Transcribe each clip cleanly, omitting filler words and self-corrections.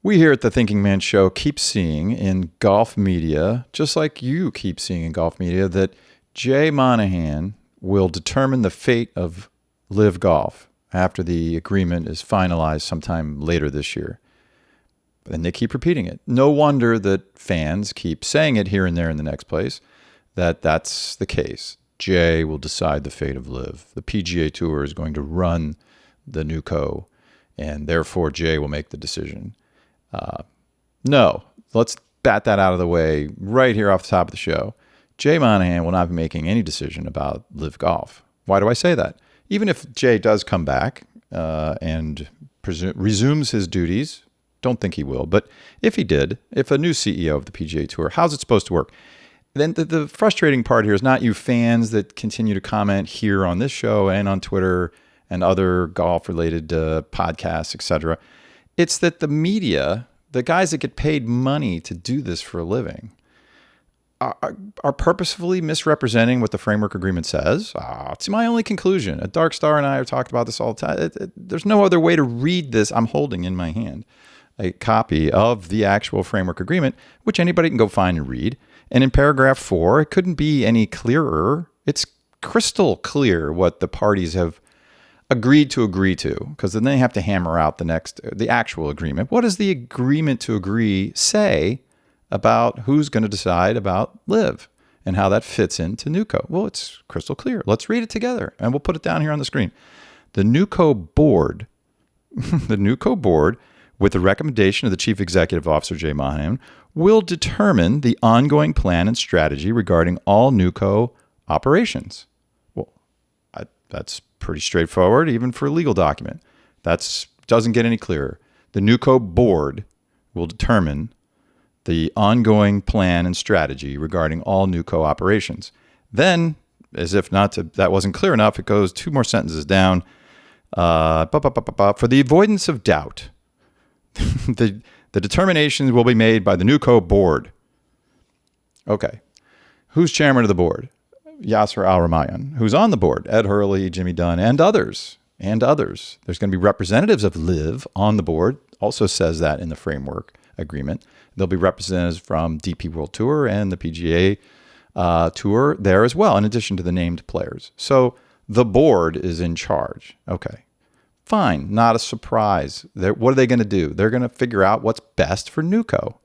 We here at the Thinking Man Show keep seeing in golf media, just like you keep seeing in golf media, that Jay Monahan will determine the fate of LIV Golf after the agreement is finalized sometime later this year. And they keep repeating it. No wonder that fans keep saying it here and there in the next place, that that's the case. Jay will decide the fate of LIV. The PGA Tour is going to run the new co, and therefore Jay will make the decision. No, let's bat that out of the way right here off the top of the show. Jay Monahan will not be making any decision about LIV Golf. Why do I say that? Even if Jay does come back and resumes his duties, don't think he will, but if he did, if a new CEO of the PGA Tour, how's it supposed to work? Then the frustrating part here is not you fans that continue to comment here on this show and on Twitter and other golf-related podcasts, etc. It's that the media, the guys that get paid money to do this for a living, are purposefully misrepresenting what the framework agreement says. It's my only conclusion. Dark Star and I have talked about this all the time. There's no other way to read this. I'm holding in my hand a copy of the actual framework agreement, which anybody can go find and read. And in paragraph 4, it couldn't be any clearer. It's crystal clear what the parties have agreed to agree to, because then they have to hammer out the actual agreement. What does the agreement to agree say about who's going to decide about LIV and how that fits into NUCO? Well, it's crystal clear. Let's read it together, and we'll put it down here on the screen. The NUCO board, with the recommendation of the Chief Executive Officer, Jay Monahan, will determine the ongoing plan and strategy regarding all NUCO operations. Well, that's pretty straightforward, even for a legal document. That doesn't get any clearer. The NUCO board will determine the ongoing plan and strategy regarding all NUCO operations. Then, as if that wasn't clear enough, it goes 2 more sentences down. For the avoidance of doubt, the determinations will be made by the NUCO board. Okay. Who's chairman of the board? Yasser Al-Rumayyan. Who's on the board? Ed Hurley, Jimmy Dunn, and others. There's going to be representatives of LIV on the board. Also says that in the framework agreement. There'll be representatives from DP World Tour and the PGA Tour there as well, in addition to the named players. So the board is in charge. Okay. Fine, not a surprise. What are they going to do? They're going to figure out what's best for NUCO.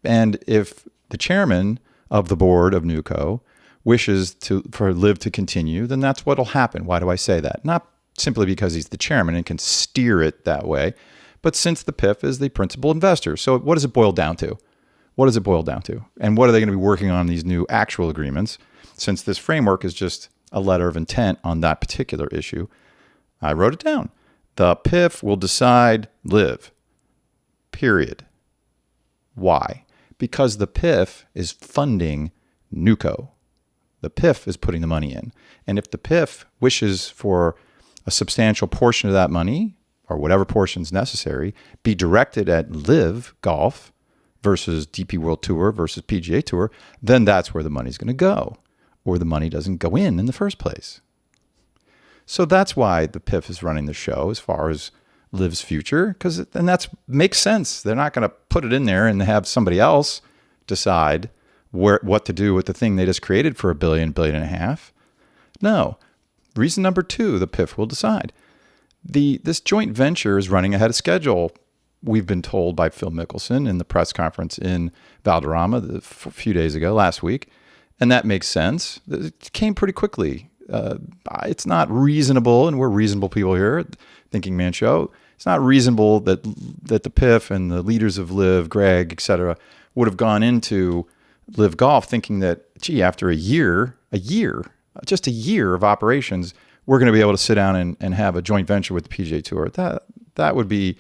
And if the chairman of the board of NUCO wishes for LIV to continue, then that's what will happen. Why do I say that? Not simply because he's the chairman and can steer it that way, but since the PIF is the principal investor. So what does it boil down to? What does it boil down to? And what are they going to be working on these new actual agreements, since this framework is just a letter of intent on that particular issue? I wrote it down. The PIF will decide LIV. Period. Why? Because the PIF is funding NUCO. The PIF is putting the money in. And if the PIF wishes for a substantial portion of that money, or whatever portion is necessary, be directed at LIV Golf versus DP World Tour versus PGA Tour, then that's where the money's going to go. Or the money doesn't go in the first place. So that's why the PIF is running the show as far as LIV's future, and that makes sense. They're not going to put it in there and have somebody else decide what to do with the thing they just created for $1.5 billion. No. Reason number 2, the PIF will decide. This joint venture is running ahead of schedule, we've been told by Phil Mickelson in the press conference in Valderrama a few days ago, last week, and that makes sense. It came pretty quickly. It's not reasonable, and we're reasonable people here at Thinking Man Show. It's not reasonable that the PIF and the leaders of LIV, Greg, etc., would have gone into LIV Golf thinking that, gee, after just a year of operations, we're going to be able to sit down and have a joint venture with the PGA Tour. That would be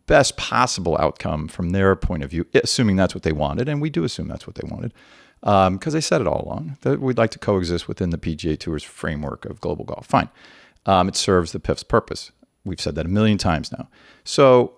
best possible outcome from their point of view, assuming that's what they wanted, and we do assume that's what they wanted. Because they said it all along, that we'd like to coexist within the PGA Tour's framework of global golf. Fine. It serves the PIF's purpose. We've said that 1 million times now. So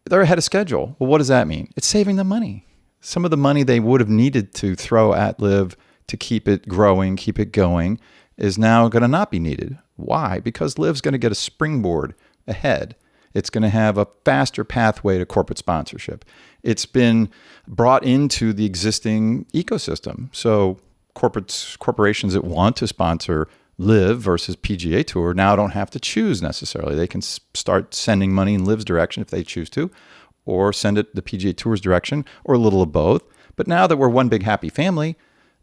they're ahead of schedule. Well, what does that mean? It's saving them money. Some of the money they would have needed to throw at LIV to keep it growing, keep it going, is now going to not be needed. Why? Because LIV's going to get a springboard ahead. It's going to have a faster pathway to corporate sponsorship. It's been brought into the existing ecosystem. So corporations that want to sponsor LIV versus PGA Tour now don't have to choose necessarily. They can start sending money in LIV's direction if they choose to, or send it the PGA Tour's direction, or a little of both. But now that we're one big happy family,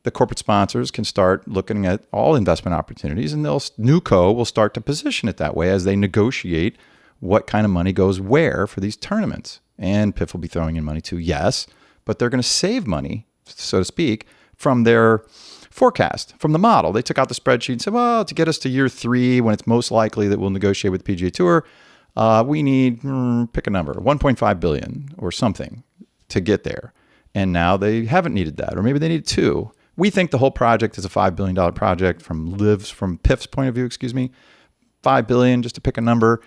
the corporate sponsors can start looking at all investment opportunities, and NewCo will start to position it that way as they negotiate what kind of money goes where for these tournaments. And PIF will be throwing in money too, yes, but they're going to save money, so to speak, from their forecast, from the model. They took out the spreadsheet and said, well, to get us to year 3, when it's most likely that we'll negotiate with the PGA Tour, we need, pick a number, 1.5 billion or something to get there. And now they haven't needed that, or maybe they need 2. We think the whole project is a $5 billion project from PIF's point of view, $5 billion, just to pick a number.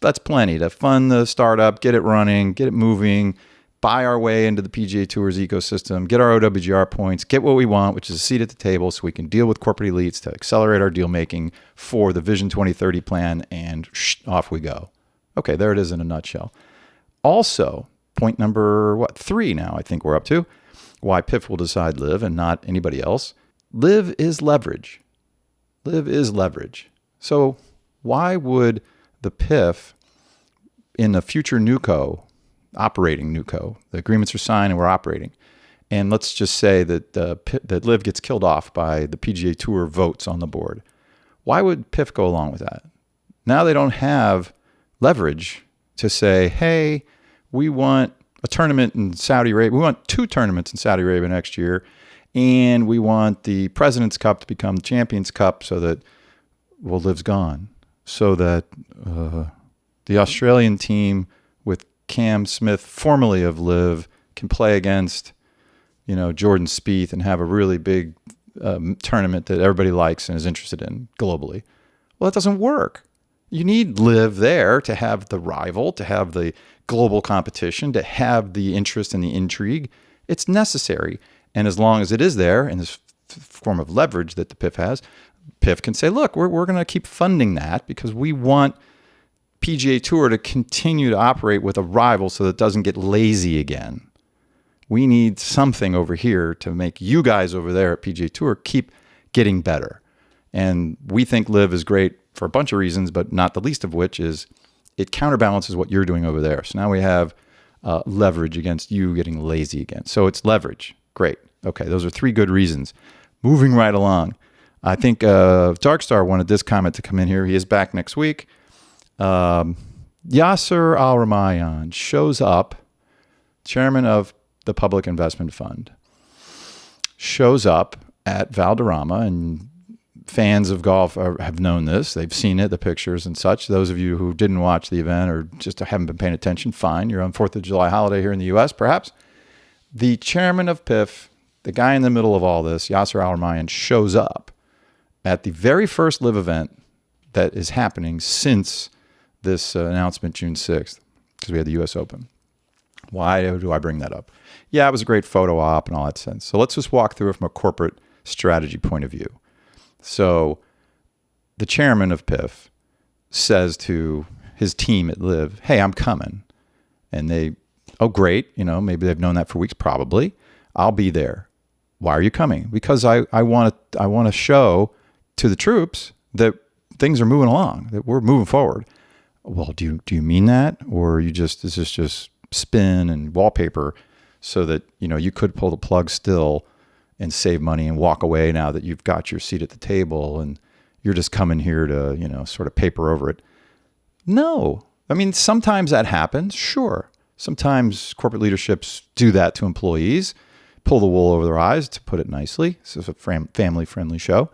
That's plenty to fund the startup, get it running, get it moving, buy our way into the PGA Tour's ecosystem, get our OWGR points, get what we want, which is a seat at the table so we can deal with corporate elites to accelerate our deal making for the Vision 2030 plan, and off we go. Okay, there it is in a nutshell. Also, point number 3 now I think we're up to, why PIF will decide LIV and not anybody else. LIV is leverage. LIV is leverage. So why would the PIF in the future NewCo, operating NewCo, the agreements are signed and we're operating, and let's just say that that LIV gets killed off by the PGA Tour votes on the board. Why would PIF go along with that? Now they don't have leverage to say, hey, we want a tournament in Saudi Arabia. We want 2 tournaments in Saudi Arabia next year, and we want the President's Cup to become the Champions Cup so that, well, LIV's gone. So that the Australian team with Cam Smith, formerly of LIV, can play against, Jordan Spieth and have a really big tournament that everybody likes and is interested in globally. Well, that doesn't work. You need LIV there to have the rival, to have the global competition, to have the interest and the intrigue. It's necessary. And as long as it is there in this form of leverage that the PIF has, PIF can say, look, we're going to keep funding that because we want PGA Tour to continue to operate with a rival so that it doesn't get lazy again. We need something over here to make you guys over there at PGA Tour keep getting better. And we think LIV is great for a bunch of reasons, but not the least of which is it counterbalances what you're doing over there. So now we have leverage against you getting lazy again. So it's leverage. Great. Okay, those are 3 good reasons. Moving right along. I think Darkstar wanted this comment to come in here. He is back next week. Yasser Al-Rumayyan shows up, chairman of the Public Investment Fund, shows up at Valderrama, and fans of golf have known this. They've seen it, the pictures and such. Those of you who didn't watch the event or just haven't been paying attention, fine. You're on 4th of July holiday here in the U.S., perhaps. The chairman of PIF, the guy in the middle of all this, Yasser Al-Rumayyan, shows up at the very first LIV event that is happening since this announcement June 6th, because we had the U.S. Open. Why do I bring that up? Yeah, it was a great photo op and all that sense. So let's just walk through it from a corporate strategy point of view. So the chairman of PIF says to his team at LIV, hey, I'm coming. And they, oh, great. Maybe they've known that for weeks, probably. I'll be there. Why are you coming? Because I want to show to the troops that things are moving along, that we're moving forward. Well, do you mean that? Or is this just spin and wallpaper so that, you could pull the plug still and save money and walk away now that you've got your seat at the table and you're just coming here to, sort of paper over it? No. I mean, sometimes that happens. Sure. Sometimes corporate leaderships do that to employees, pull the wool over their eyes, to put it nicely. This is a family-friendly show.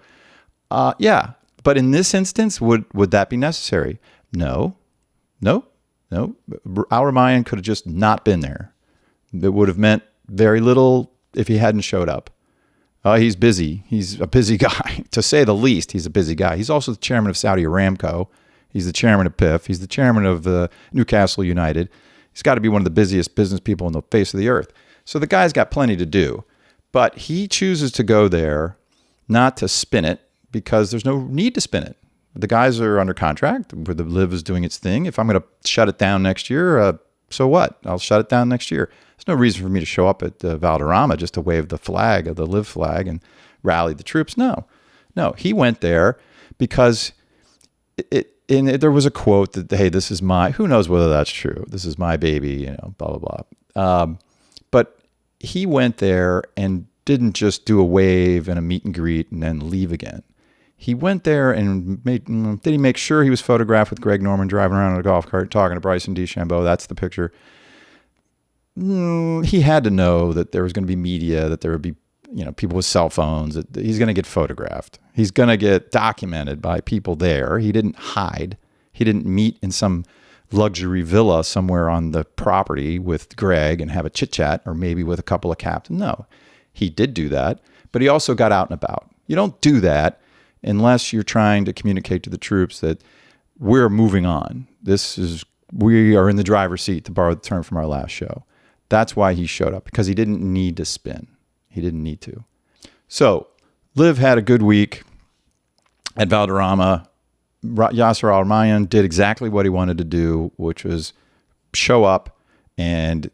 Yeah. But in this instance, would that be necessary? No. Al-Rumayyan could have just not been there. It would have meant very little if he hadn't showed up. He's busy. He's a busy guy, to say the least. He's a busy guy. He's also the chairman of Saudi Aramco. He's the chairman of PIF. He's the chairman of Newcastle United. He's got to be one of the busiest business people on the face of the earth. So the guy's got plenty to do. But he chooses to go there not to spin it, because there's no need to spin it. The guys are under contract where the LIV is doing its thing. If I'm going to shut it down next year, so what? I'll shut it down next year. There's no reason for me to show up at Valderrama just to wave the flag of the LIV flag and rally the troops. No, he went there because there was a quote that, hey, this is who knows whether that's true. This is my baby, blah, blah, blah. But he went there and didn't just do a wave and a meet and greet and then leave again. He went there and did he make sure he was photographed with Greg Norman driving around in a golf cart talking to Bryson DeChambeau? That's the picture. He had to know that there was going to be media, that there would be people with cell phones, that he's going to get photographed. He's going to get documented by people there. He didn't hide. He didn't meet in some luxury villa somewhere on the property with Greg and have a chit chat, or maybe with a couple of captains. No, he did do that, but he also got out and about. You don't do that unless you're trying to communicate to the troops that we're moving on. We are in the driver's seat, to borrow the term from our last show. That's why he showed up, because he didn't need to spin. He didn't need to. So LIV had a good week at Valderrama. Yasser Al-Rumayyan did exactly what he wanted to do, which was show up and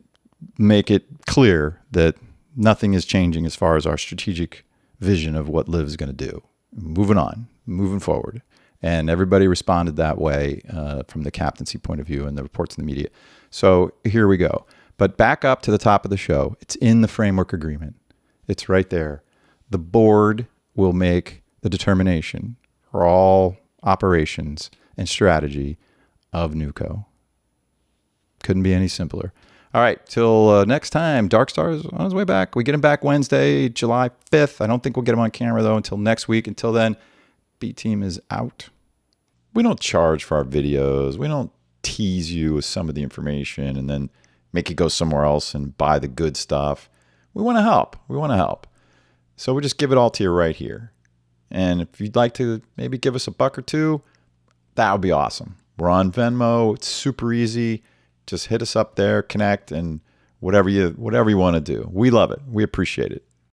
make it clear that nothing is changing as far as our strategic vision of what LIV is going to do. Moving on, moving forward. And everybody responded that way from the captaincy point of view and the reports in the media. So here we go. But back up to the top of the show. It's in the framework agreement. It's right there. The board will make the determination for all operations and strategy of NUCO. Couldn't be any simpler. All right, till next time. Dark Star is on his way back. We get him back Wednesday, July 5th. I don't think we'll get him on camera, though, until next week. Until then, B-Team is out. We don't charge for our videos. We don't tease you with some of the information and then make you go somewhere else and buy the good stuff. We want to help. So we just give it all to you right here. And if you'd like to maybe give us $1 or $2, that would be awesome. We're on Venmo. It's super easy. Just hit us up there, connect, and whatever you want to do. We love it. We appreciate it.